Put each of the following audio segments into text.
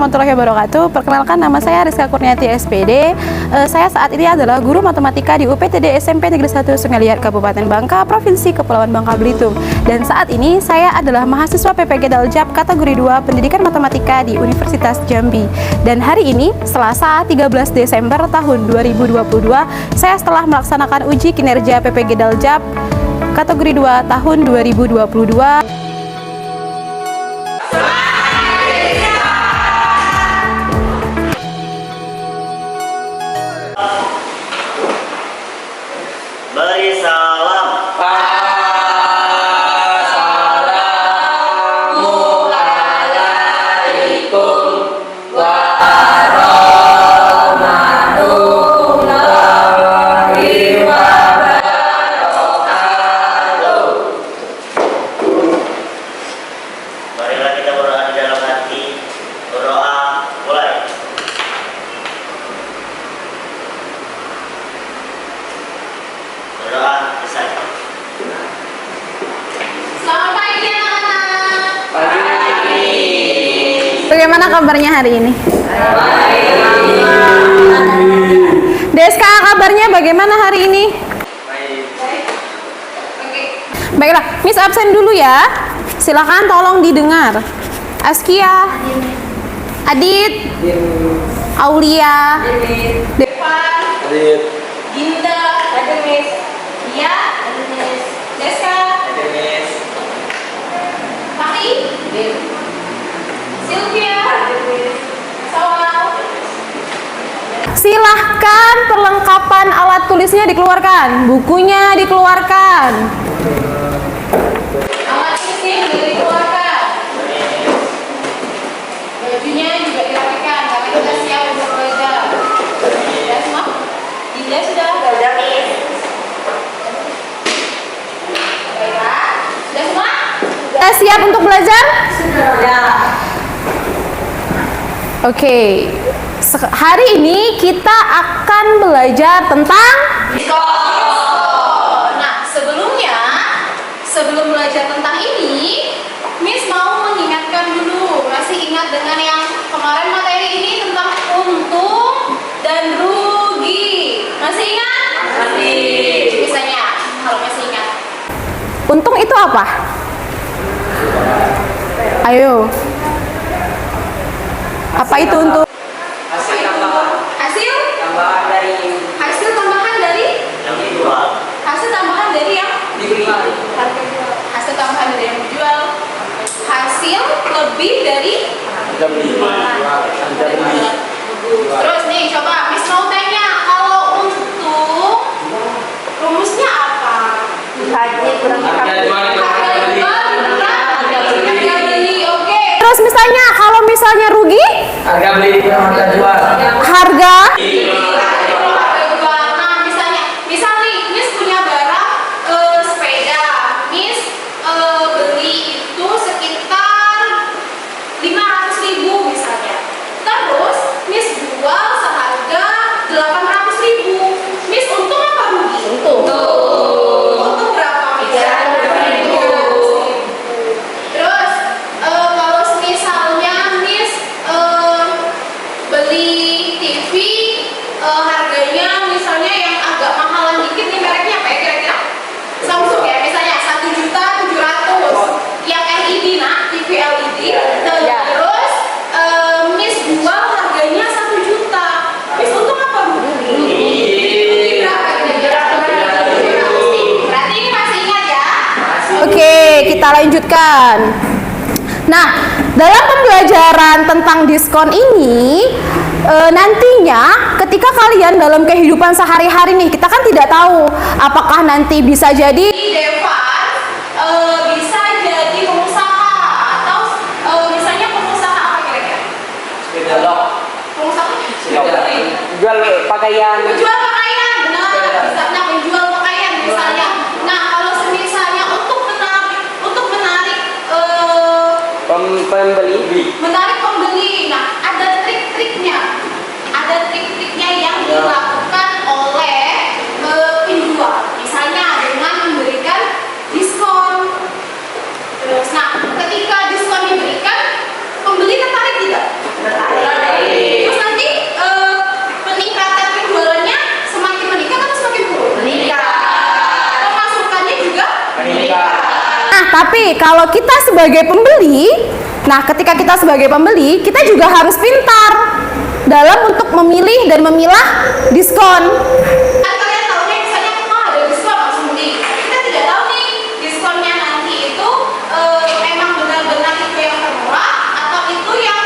warahmatullahi wabarakatuh. Perkenalkan, nama saya Rizka Kurniati SPD. Saya saat ini adalah guru matematika di UPTD SMP Negeri 1 Sungai Liat Kabupaten Bangka, Provinsi Kepulauan Bangka Belitung. Dan saat ini saya adalah mahasiswa PPG Daljab kategori 2 Pendidikan Matematika di Universitas Jambi. Dan hari ini, Selasa 13 Desember tahun 2022, saya setelah melaksanakan uji kinerja PPG Daljab kategori 2 tahun 2022. Beri salam. Assalamualaikum warahmatullahi wabarakatuh. Marilah kita berdoa di dalam hati. Berdoa mulai. Berdoa selesai. Selamat pagi anak-anak. Pagi. Bagaimana kabarnya hari ini? Baik. Deska, kabarnya bagaimana hari ini? Baik. Oke. Baiklah, Miss absen dulu ya. Silakan tolong didengar. Askia, Adit, Aulia, Depan. Adit. Dinda. Ada Miss. Iya. Ada Miss. Deska. Ada Miss. Pati. Sylvia. Ada Miss. Sawal. silahkan perlengkapan alat tulisnya dikeluarkan, bukunya dikeluarkan. Alat tulisnya juga dikeluarkan. Bajunya juga dirapikan karena kita siap untuk belajar. Ya semua? Dinda sudah belajar nih. Baiklah. Sudah semua? Kita siap untuk belajar? Ya. Oke. Hari ini kita akan belajar tentang diskon. Nah, sebelum belajar tentang ini, Miss mau mengingatkan dulu. Masih ingat dengan yang kemarin materi ini tentang untung dan rugi? Masih ingat? Masih. Misalnya, kalau masih ingat. untung itu apa? Ayo. Apa itu untung? Hasil tambahan. Hasil? Tambahan dari Hasil tambahan dari? Yang dijual. Hasil tambahan dari yang? dibeli. Harga jual. Hasil tambahan dari yang dijual. Hasil lebih dari? Harga beli. Harga beli. Terus nih coba Miss mau tanya, kalau untung rumusnya apa? Harga jual. Harga jual kurang harga beli. Oke. Terus misalnya kalau misalnya rugi, Harga beli kurang harga jual. harga Harga jual. Nah, misal nih Miss punya barang sepeda. Miss beli itu sekitar 500.000 misalnya. Terus Miss jual seharga 800.000. Miss untung apa rugi? Untung. Untung berapa Miss? 300.000. Terus kalau misalnya Miss beli TV harganya misalnya yang agak mahalan dikit nih, mereknya apa ya kira-kira? Samsung ya misalnya 1.700.000 yang LED, nah TV LED. Terus Miss jual harganya 1 juta. Miss untung apa rugi? Berapa kira-kira? Berarti ini masih ingat ya? Oke, kita lanjutkan. Nah, dalam pembelajaran tentang diskon ini, nantinya ketika kalian dalam kehidupan sehari-hari nih, kita kan tidak tahu apakah nanti bisa jadi Devan bisa jadi pengusaha atau misalnya pengusaha apa kira-kira? Sepeda lock. Pengusaha? Jual pakaian. Menjual pakaian, benar. Bisa nah, menjual pakaian misalnya. Nah, kalau misalnya untuk menarik Pembeli. pembeli, nah ada trik-triknya. Ada trik-triknya yang dilakukan oleh penjual. Misalnya dengan memberikan diskon. Terus, nah ketika diskon diberikan, pembeli tertarik tidak? Tertarik. Tapi kalau kita sebagai pembeli, nah ketika kita sebagai pembeli, kita juga harus pintar dalam untuk memilih dan memilah diskon. Kan kalian tahu nih, misalnya ada diskon langsung beli. Kita tidak tahu nih diskonnya nanti itu memang benar-benar itu yang termurah atau itu yang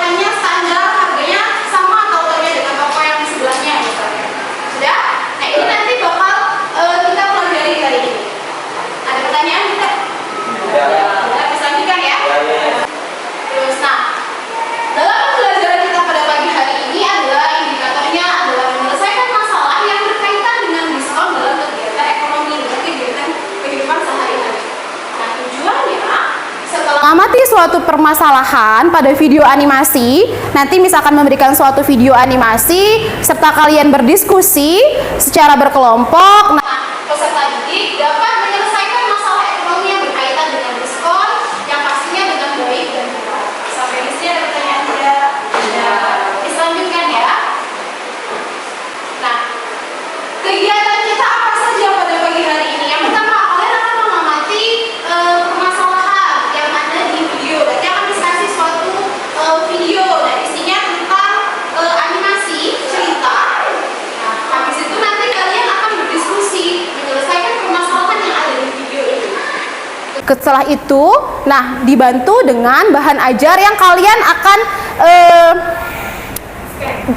hanya standar harganya sama atau tidak dengan toko yang sebelahnya misalnya. Sudah? Nah ini nanti bakal kita pelajari kali ini. Ada pertanyaan tidak? Ya. Sudah, bisa lanjutkan ya? Terus, nah dalam pembelajaran kita pada pagi hari ini adalah indikatornya adalah menyelesaikan masalah yang berkaitan dengan diskon dalam kegiatan ekonomi dan kegiatan kehidupan sehari-hari. Nah tujuannya setelah Amati suatu permasalahan pada video animasi, nanti misalkan memberikan suatu video animasi serta kalian berdiskusi secara berkelompok. peserta didik dapat menyelesaikan masalah ekonomi yang berkaitan dengan diskon yang pastinya dengan baik dan benar. Sampai di sini ada pertanyaan tidak? Tidak. Bisa lanjutkan ya. Nah, kegiatan kita apa saja pada pagi hari ini? Yang pertama, kalian akan mengamati permasalahan yang ada di video. Nanti akan dikasih suatu video dan isinya tentang animasi cerita. Nah, habis itu nanti kalian akan berdiskusi menyelesaikan permasalahan yang ada di video ini. Setelah itu, nah dibantu dengan bahan ajar yang kalian akan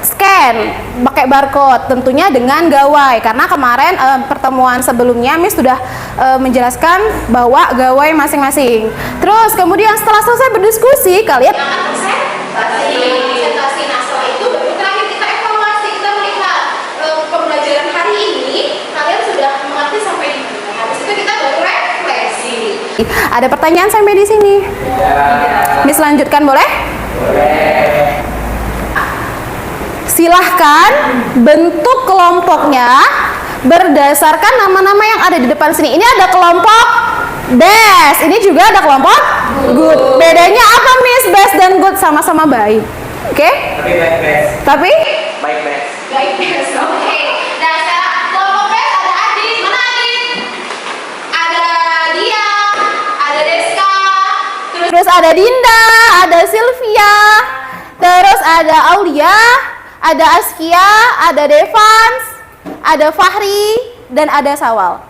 scan pakai barcode, tentunya dengan gawai, karena kemarin pertemuan sebelumnya Miss sudah menjelaskan bahwa gawai masing-masing. Terus kemudian setelah selesai berdiskusi, kalian Jangan presentasi. Nah setelah itu baru terakhir kita evaluasi, kita melihat pembelajaran hari ini kalian sudah mengerti sampai di mana. Habis itu kita baru refleksi. ada pertanyaan sampai di sini. Miss lanjutkan boleh? Silahkan bentuk kelompoknya berdasarkan nama-nama yang ada di depan sini. Ini ada kelompok best, ini juga ada kelompok good. Bedanya apa Miss? Best dan good sama-sama baik. Oke? Tapi baik best. Tapi Baik best. Baik, oke. Nah sekarang kelompok best ada Adit. Mana Adit? Ada Dia, ada Deska, terus ada Dinda, ada Sylvia, terus ada Aulia, ada Askia, ada Devans, ada Fahri, dan ada Sawal.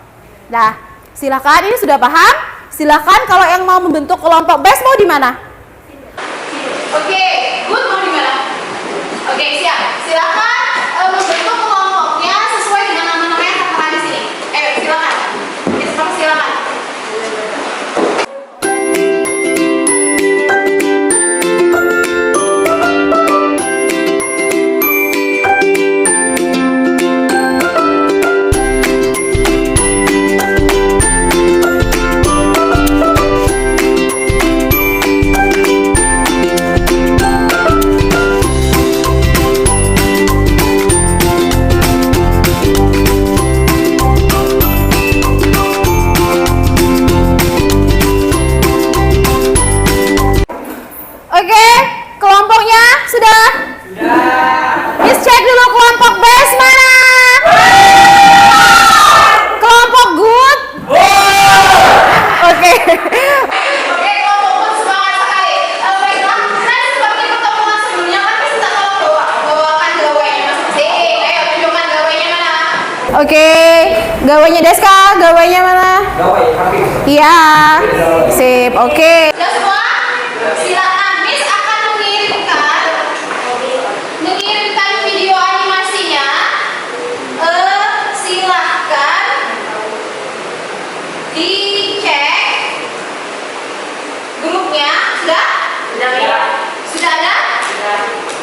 Nah, silakan, ini sudah paham? Silakan kalau yang mau membentuk kelompok best mau di mana? Oke, good mau di mana? Oke, siap. Silakan membentuk kelompoknya sesuai dengan nama-nama yang tertera di sini. Silakan. Silakan. Oke, kelompoknya sudah? Miss cek dulu kelompok best mana? Kelompok good? Oke. Oke, kelompok semangat sekali. Baiklah, nah seperti pertemuan sebelumnya kan kita tolong bawakan gawainya masing-masing. Ayo tunjukkan gawainya mana? Oke, gawainya Deska, gawainya mana? Gawai, tapi. Iya. Sip, oke. Sudah semua? Silakan, Miss akan mengirimkan video animasinya. Silahkan dicek grupnya. Sudah? Sudah ada?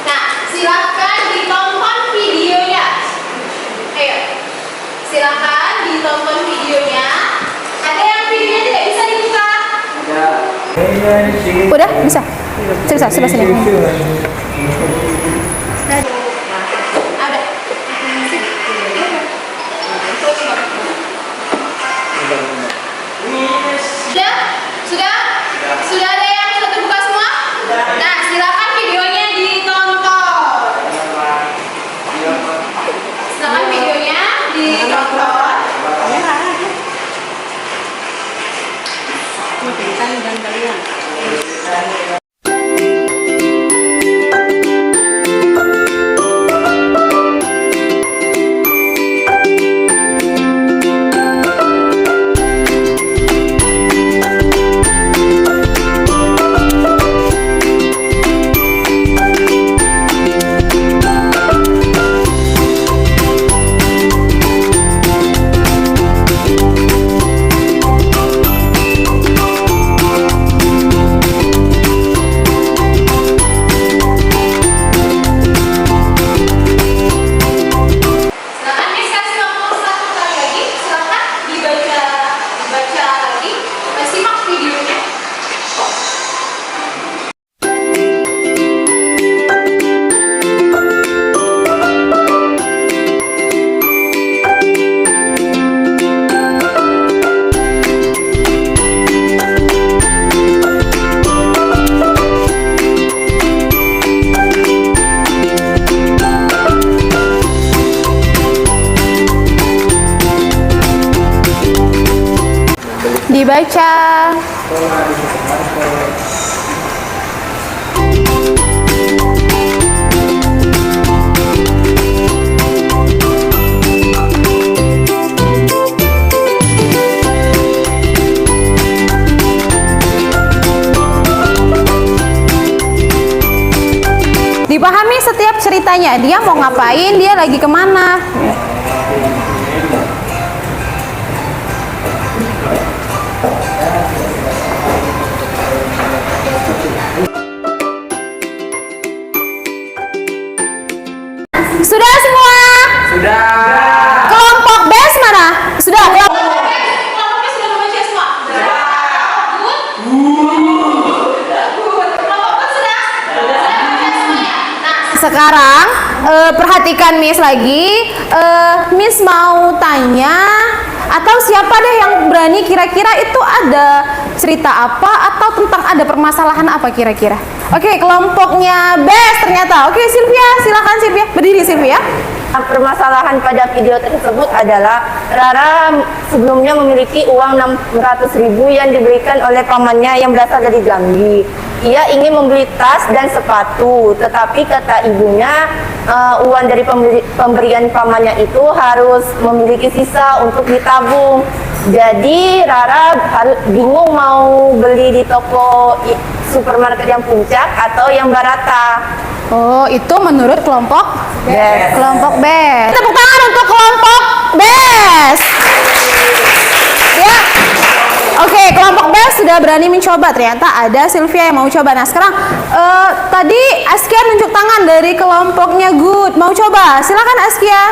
Nah, silahkan ditonton videonya. Ayo, silahkan ditonton videonya. Ada yang videonya tidak bisa dibuka? Udah bisa. Sudah sini. Ada. Sudah? Sudah? Sudah ada yang sudah terbuka semua? Nah, silakan videonya ditonton. Silakan videonya ditonton. dibaca. Dipahami setiap ceritanya, dia mau ngapain, dia lagi kemana. Sudah semua? Sudah. Kelompok BES mana? Sudah. Kelompoknya sudah membaca semua? Good. Kelompok sudah? Sudah membaca semuanya. Nah, Sekarang perhatikan Miss lagi. Miss mau tanya, atau siapa deh yang berani kira-kira itu ada cerita apa atau tentang ada permasalahan apa kira-kira? Oke, kelompoknya BES ternyata. Oke, Sylvia, silakan Sylvia. Berdiri Sylvia. Permasalahan pada video tersebut adalah Rara sebelumnya memiliki uang 600.000 yang diberikan oleh pamannya yang berasal dari Jambi. Ia ingin membeli tas dan sepatu, tetapi kata ibunya uang dari pemberian pamannya itu harus memiliki sisa untuk ditabung. Jadi Rara bingung mau beli di toko supermarket yang Puncak atau yang Barata. Oh, itu menurut kelompok Yes. kelompok BES. Tepuk tangan untuk kelompok BES. Ya. Oke, kelompok BES sudah berani mencoba. Ternyata ada Sylvia yang mau coba. Nah, sekarang tadi Askia nunjuk tangan dari kelompoknya Good. Mau coba? Silakan Askia.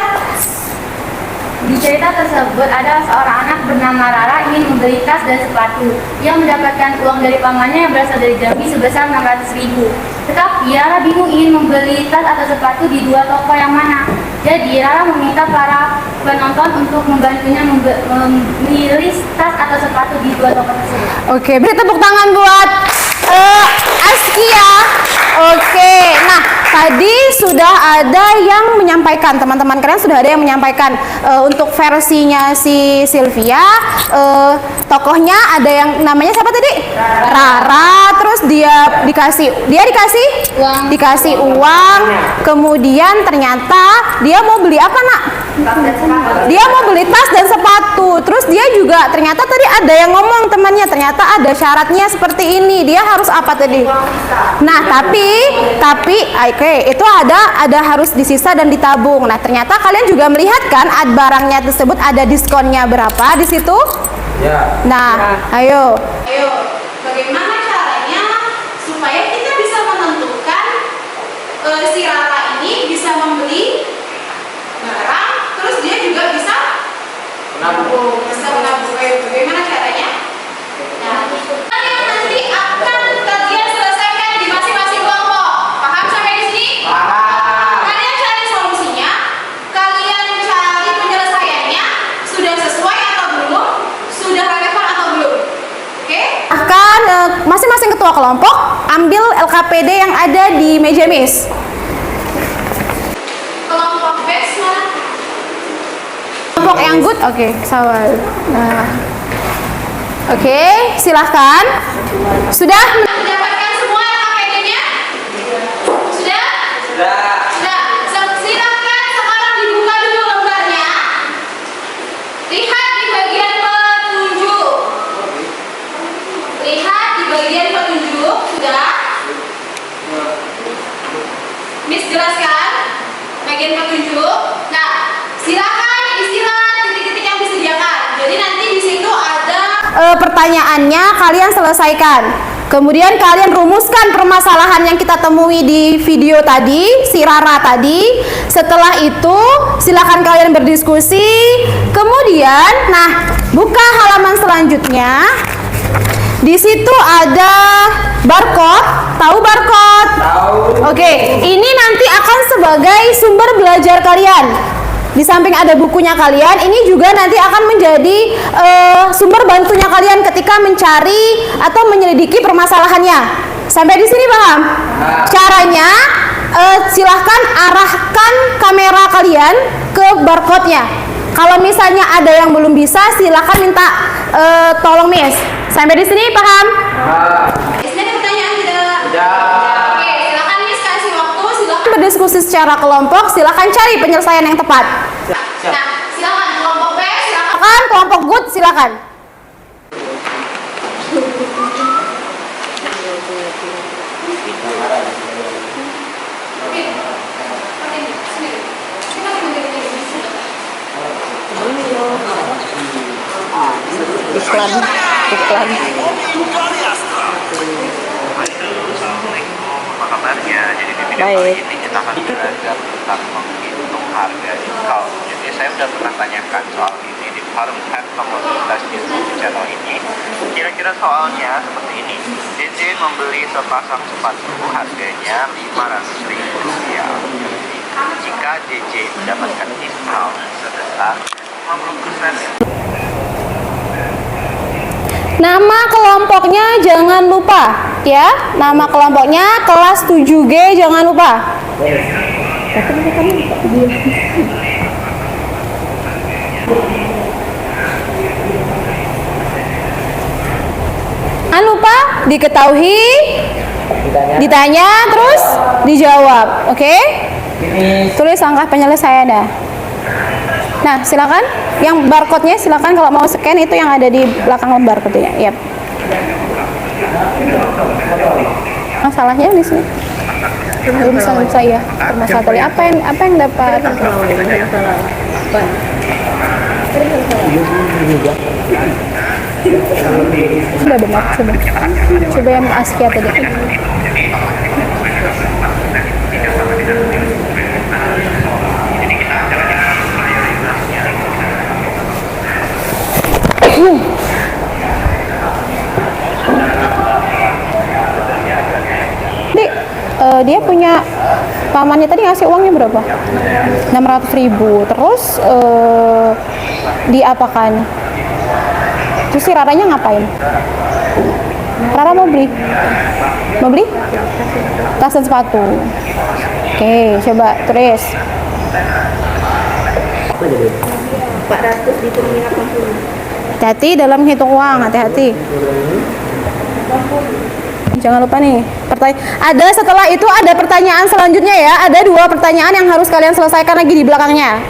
Di cerita tersebut ada seorang anak bernama Rara ingin membeli tas dan sepatu. Ia mendapatkan uang dari pamannya yang berasal dari Jambi sebesar 600.000. Tetapi Rara bingung ingin membeli tas atau sepatu di dua toko yang mana. Jadi Rara meminta para penonton untuk membantunya memilih tas atau sepatu di dua toko tersebut. Oke, beri tepuk tangan buat Askia. Oke, nah tadi sudah ada yang menyampaikan, teman-teman kalian sudah ada yang menyampaikan untuk versinya si Sylvia, tokohnya ada yang namanya siapa tadi? Rara. Terus dia dikasih uang, kemudian ternyata dia mau beli apa nak? Dia mau beli tas dan sepatu. Terus dia juga ternyata tadi ada yang ngomong temannya, ternyata ada syaratnya seperti ini. Dia harus apa tadi? Nah, tapi oke, itu ada harus disisa dan ditabung. Nah, ternyata kalian juga melihat kan barangnya tersebut ada diskonnya berapa di situ? Ya. Nah, ayo. ayo, bagaimana caranya supaya kita bisa menentukan si Rara ini bisa membeli barang, terus dia juga bisa menabung. Bagaimana caranya? Nah, yang nanti akan kalian selesaikan di masing-masing kelompok. Paham sampai di sini? Paham. Kalian cari solusinya, kalian cari penyelesaiannya, sudah sesuai atau belum, sudah relevan atau belum. Oke? Akan masing-masing ketua kelompok ambil LKPD yang ada di meja Miss. Kelompok BES mana? Kelompok yang Good, oke, sawal. Nah, oke, silahkan. Sudah? Mendapatkan semua LKPD-nya? Sudah? Sudah. Sudah. Silakan sekarang dibuka dulu lembarnya. Lihat di bagian petunjuk. Lihat di bagian petunjuk. Sudah? Miss jelaskan bagian petunjuk. Nah, silakan istilah titik-titik yang disediakan. Jadi nanti di situ ada Pertanyaannya kalian selesaikan. Kemudian kalian rumuskan permasalahan yang kita temui di video tadi, si Rara tadi. Setelah itu, silakan kalian berdiskusi. Kemudian, nah, buka halaman selanjutnya. Di situ ada barcode. Tahu barcode? Tahu. Oke, ini nanti akan sebagai sumber belajar kalian. Di samping ada bukunya kalian, ini juga nanti akan menjadi sumber bantunya kalian ketika mencari atau menyelidiki permasalahannya. Sampai di sini paham? Caranya, silahkan arahkan kamera kalian ke barcode-nya. Kalau misalnya ada yang belum bisa, silahkan minta tolong Miss. Sampai di sini paham? Di sini ada pertanyaan tidak? Tidak. Oke, silakan Miss kasih waktu, silakan. Berdiskusi secara kelompok, silakan cari penyelesaian yang tepat. Nah, silakan kelompok B, silakan. Silakan kelompok good, silakan. Oke. Oke, sini. Kita menjadi Iklan. Assalamualaikum, apa kabarnya? Jadi di video kali ini kita akan belajar tentang menghitung harga diskon. Jadi saya sudah pernah tanyakan soal ini di forum chat komoditas YouTube channel ini. Kira-kira soalnya seperti ini. JJ membeli sepasang sepatu harganya Rp500.000. Jika JJ mendapatkan diskon sebesar 50%. Nama kelompoknya jangan lupa ya. Nama kelompoknya kelas 7G jangan lupa. Jangan lupa diketahui, ditanya terus dijawab. Oke? Tulis langkah penyelesaiannya. Nah, silakan. Yang barcode-nya silakan kalau mau scan itu yang ada di belakang lembar barcode-nya. Yap. Masalahnya di sini. Belum bisa ya. Masalah tadi apa yang dapat? Sudah benar, sudah. Coba yang Askia tadi. Dia punya pamannya tadi ngasih uangnya berapa? 600.000. Terus diapakan? Terus si Raranya ngapain? Rara mau beli tas dan sepatu. Oke, coba tulis. 400 diturunin 80. Hati-hati dalam hitung uang, hati-hati. Jangan lupa nih, setelah itu ada pertanyaan selanjutnya ya. Ada 2 pertanyaan yang harus kalian selesaikan lagi di belakangnya.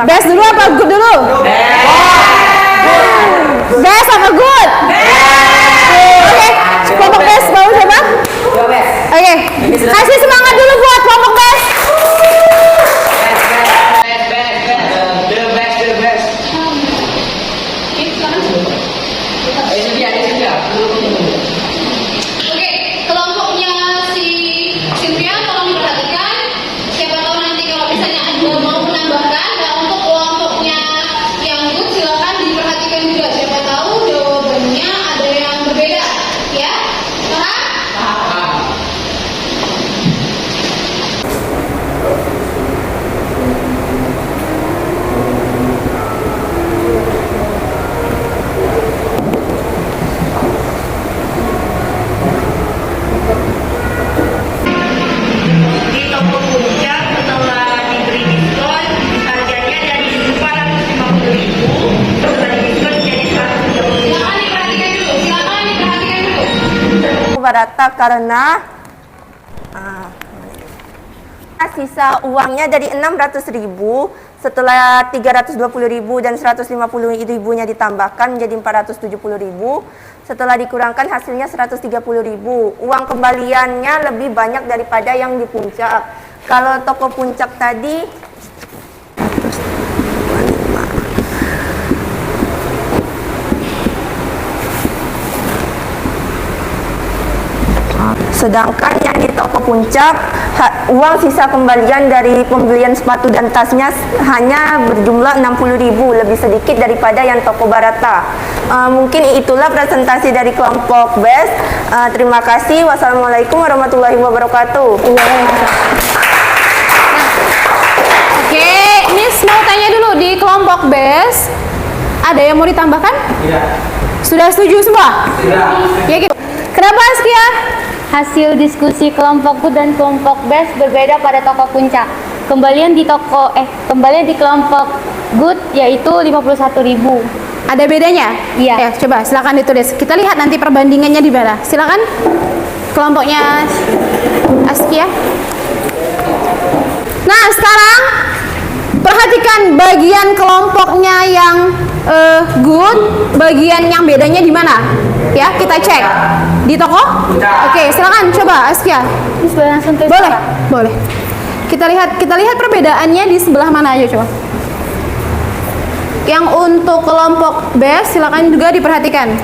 Best dulu apa good dulu? Best apa good? Oke, kelompok best mau coba? Oke, kasih semangat dulu buat kelompok best. Oke, kelompoknya si Sylvia tolong diperhatikan. Siapa tahu nanti kalau misalnya ada mau menambahkan. Nah, untuk kelompoknya yang good silakan diperhatikan juga. Siapa tahu jawabannya ada yang berbeda, ya. Barata karena sisa uangnya dari 600.000 setelah 320.000 dan 150.000-nya ditambahkan menjadi 470.000. Setelah dikurangkan hasilnya 130.000. Uang kembaliannya lebih banyak daripada yang di puncak. Kalau toko puncak tadi sedangkan yang di toko puncak uang sisa kembalian dari pembelian sepatu dan tasnya hanya berjumlah 60.000, lebih sedikit daripada yang toko Barata. Mungkin itulah presentasi dari kelompok BES. Terima kasih. Wassalamualaikum warahmatullahi wabarakatuh. Oke, Miss mau tanya dulu di kelompok BES, ada yang mau ditambahkan? Tidak. Sudah setuju semua? Tidak. Ya gitu. Kenapa Askia? Hasil diskusi kelompokku dan kelompok BES berbeda pada toko puncak. Kembalian di kelompok good yaitu 51.000. Ada bedanya? Iya. Coba silakan ditulis. Kita lihat nanti perbandingannya di mana. Silakan. Kelompoknya Askia. Nah, sekarang perhatikan bagian kelompoknya yang good, bagian yang bedanya di mana? Ya, kita cek. Di toko? Oke, silakan coba Askia. Terus boleh langsung tulis Boleh, apa? boleh. Kita lihat perbedaannya di sebelah mana aja coba. Yang untuk kelompok BES silakan juga diperhatikan.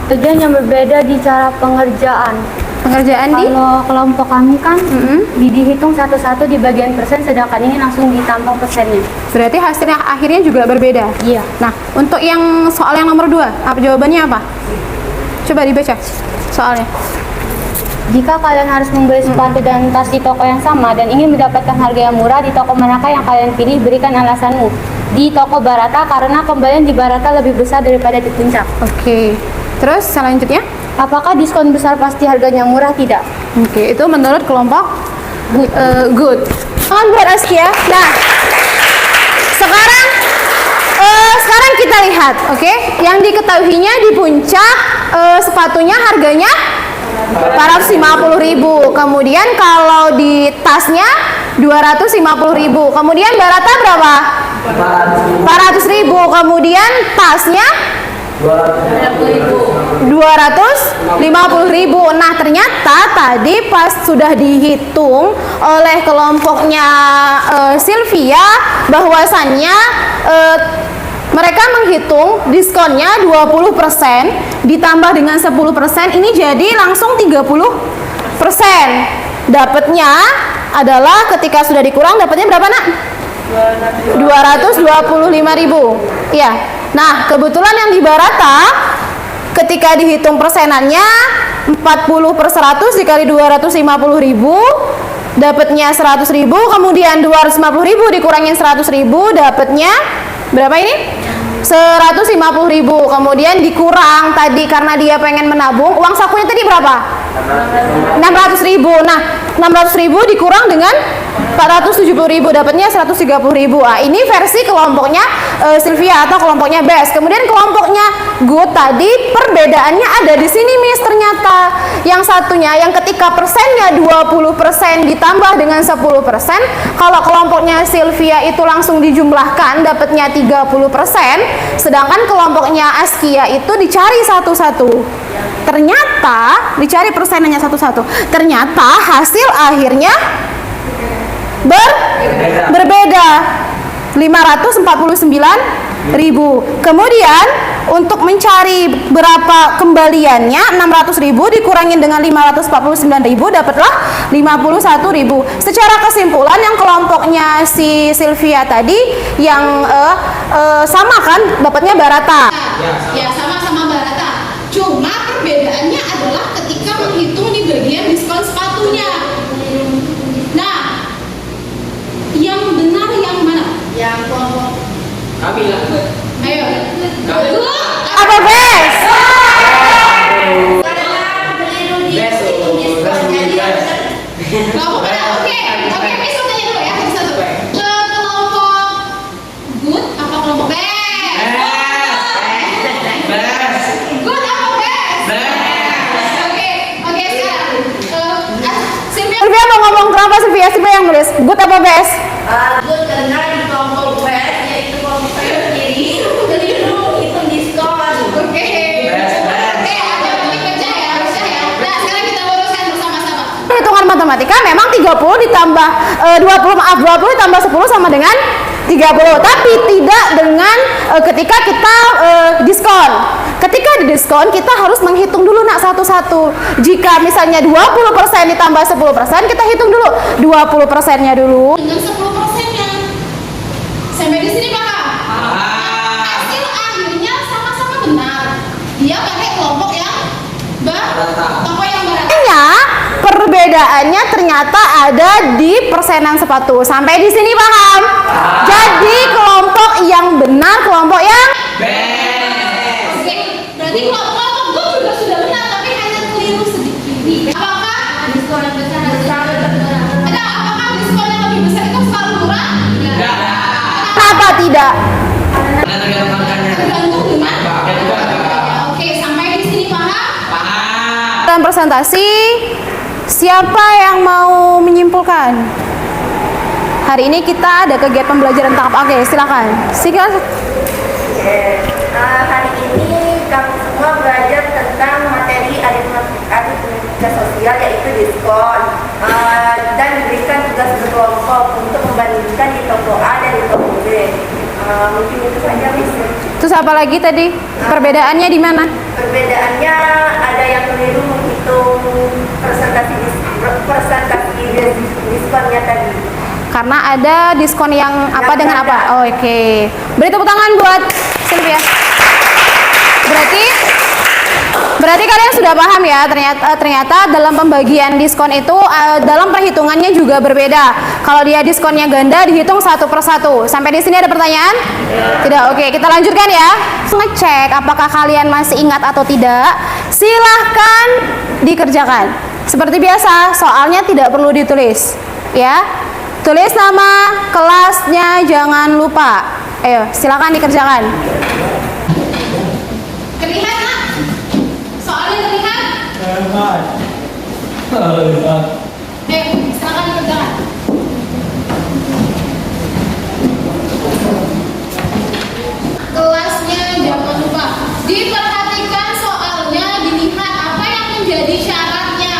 Bagian yang berbeda di cara pengerjaan. Pengerjaan di Kalau kelompok kami kan dihitung satu-satu di bagian persen, sedangkan ini langsung ditampang persennya. berarti hasilnya akhirnya juga berbeda. Iya. Nah, untuk yang soal yang nomor 2, jawabannya apa? Coba dibaca soalnya. Jika kalian harus membeli sepatu dan tas di toko yang sama dan ingin mendapatkan harga yang murah, di toko manakah yang kalian pilih? Berikan alasanmu. Di toko Barata karena kembalian di Barata lebih besar daripada di puncak. Oke. Terus selanjutnya? Apakah diskon besar pasti harganya murah? Tidak. Oke, itu menurut kelompok good. Tangan buat Askia. Nah, sekarang kita lihat, oke? Yang diketahuinya di puncak sepatunya harganya 450.000. Kemudian kalau di tasnya 250.000. Kemudian Barata berapa? 400.000. Kemudian tasnya 250.000. Nah, ternyata tadi pas sudah dihitung oleh kelompoknya Sylvia bahwasannya mereka menghitung diskonnya 20% ditambah dengan 10%, ini jadi langsung 30%. Dapatnya adalah ketika sudah dikurang dapatnya berapa, Nak? 225.000. Iya. Nah, kebetulan yang di Barata ketika dihitung persenannya 40/100 dikali 250.000 dapatnya 100.000, kemudian 250.000 dikurangin 100.000 dapatnya berapa ini? 150.000. Kemudian dikurang tadi karena dia pengen menabung, uang sakunya tadi berapa? 600.000. Nah, 600.000 dikurang dengan 470.000 dapatnya 130.000. Ah, ini versi kelompoknya Sylvia atau kelompoknya BES. Kemudian kelompoknya Good tadi perbedaannya ada di sini, Miss. Ternyata yang satunya yang ketika persennya 20% ditambah dengan 10%, kalau kelompoknya Sylvia itu langsung dijumlahkan dapatnya 30%, sedangkan kelompoknya Askia itu dicari satu-satu. Ternyata dicari persenannya satu-satu. Ternyata hasil akhirnya berbeda 549.000. Kemudian untuk mencari berapa kembaliannya 600.000 dikurangin dengan 549.000 dapatlah 51.000. Secara kesimpulan yang kelompoknya si Sylvia tadi yang sama kan dapatnya Barata. Ya, sama-sama Barata. Cuma perbedaannya adalah ketika menghitung di bagian diskon sepatunya. Nah, yang benar yang mana? Yang kelompok Kami lah. ayo. Apa BES? Kelompok kenapa Sylvia? Siapa yang nulis? Good apa best? Good karena di kelompok best yaitu kelompok saya sendiri. Jadi dulu hitung diskon. Oke, ada balik kerja ya, harusnya ya. Nah, sekarang kita luruskan bersama-sama. Hitungan matematika memang 30 ditambah 20 ditambah 10 sama dengan 30, tapi tidak dengan ketika kita diskon. Ketika di diskon kita harus menghitung dulu nak satu-satu. Jika misalnya 20% ditambah 10%, kita hitung dulu 20%-nya dulu. Dengan 10%-nya. Sampai di sini paham? Hasil akhirnya sama-sama benar. Dia pakai kelompok yang kelompok yang berat. Hanya perbedaannya ternyata ada di persenan sepatu. Sampai di sini paham? Jadi kelompok yang benar, kelompok yang Oke, berarti kelompok gue juga sudah benar, tapi hanya keliru sedikit. Apakah diskon yang besar ada? Apakah diskon yang lebih besar itu selalu murah? kenapa tidak? Tergantung dengan. Oke, sampai di sini paham? Dalam presentasi, siapa yang mau menyimpulkan? Hari ini kita ada kegiatan pembelajaran tahap. Oke, silakan. Hari ini kami semua belajar tentang materi aritmatika sosial yaitu diskon dan diberikan tugas berkelompok untuk membandingkan di toko A dan di toko B. Mungkin itu saja, Miss. Terus apa lagi tadi? Perbedaannya di mana? Perbedaannya ada yang keliru menghitung persentase diskonnya tadi. Karena ada diskon yang apa dengan apa? Oh, oke. Beri tepuk tangan buat Sylvia. Berarti kalian sudah paham ya, ternyata dalam pembagian diskon itu dalam perhitungannya juga berbeda. Kalau dia diskonnya ganda dihitung satu per satu. Sampai di sini ada pertanyaan? Tidak. Oke, kita lanjutkan ya. Ngecek apakah kalian masih ingat atau tidak. Silahkan dikerjakan. Seperti biasa, soalnya tidak perlu ditulis, ya. Tulis nama kelasnya, jangan lupa. Ayo, silakan dikerjakan. Terlihat nak? Soalnya terlihat? Silakan dikerjakan. Kelasnya jangan lupa. Diperhatikan soalnya, dilihat apa yang menjadi syaratnya.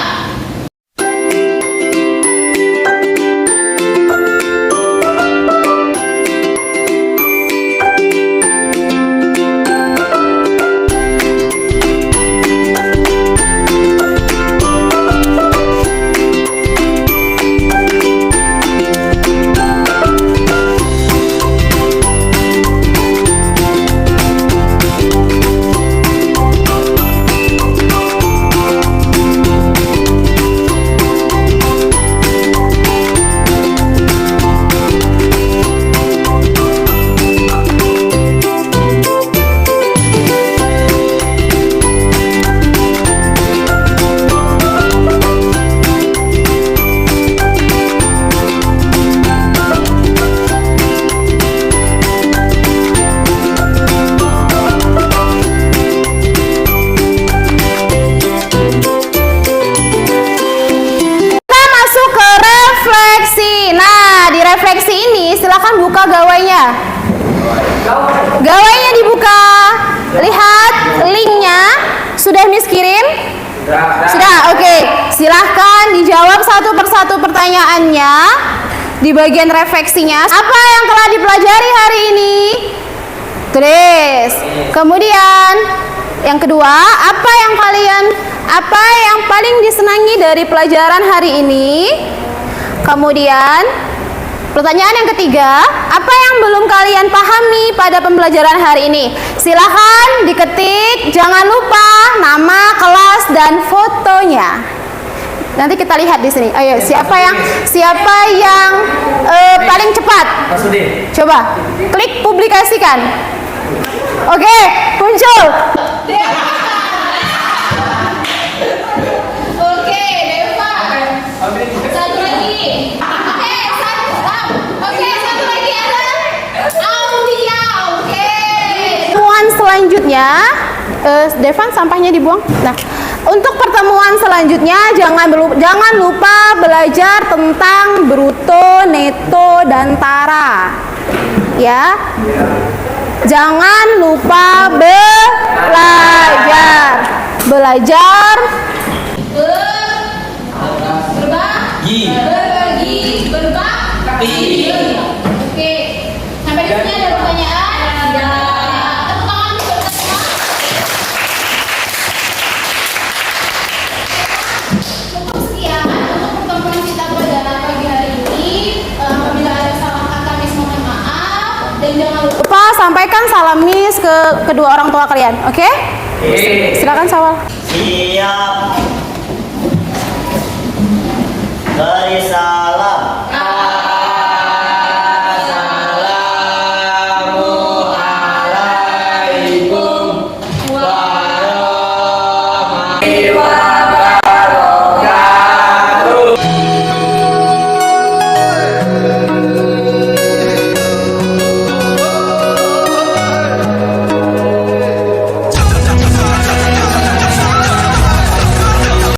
refleksi ini silakan buka gawainya. Gawainya dibuka. Lihat linknya. Sudah Miss kirim? Sudah, oke. Silahkan dijawab satu persatu pertanyaannya di bagian refleksinya. Apa yang telah dipelajari hari ini? Tulis. Kemudian yang kedua, apa yang paling disenangi dari pelajaran hari ini? Kemudian pertanyaan yang ketiga, apa yang belum kalian pahami pada pembelajaran hari ini? Silahkan diketik, jangan lupa nama, kelas, dan fotonya. Nanti kita lihat di sini. Ayo, siapa yang paling cepat? Coba klik publikasikan. Oke, muncul. Oke, Deva. Satu lagi. Oke, satu lagi ada Aulia. Oke. Temuan selanjutnya, Devan sampahnya dibuang. Nah, Untuk pertemuan selanjutnya jangan lupa belajar tentang bruto, neto, dan tara. Ya. Jangan lupa belajar berbagi, berbakti. Oke, sampai di sini ada pertanyaan? Ada. Tepuk tangan buat semua. Cukup sekian untuk pertemuan kita pada pagi hari ini. Apabila ada salah kata, Miss mohon maaf dan jangan lupa sampaikan salam Miss ke kedua orang tua kalian. Oke? Silakan Sawal. Siap. Beri salam.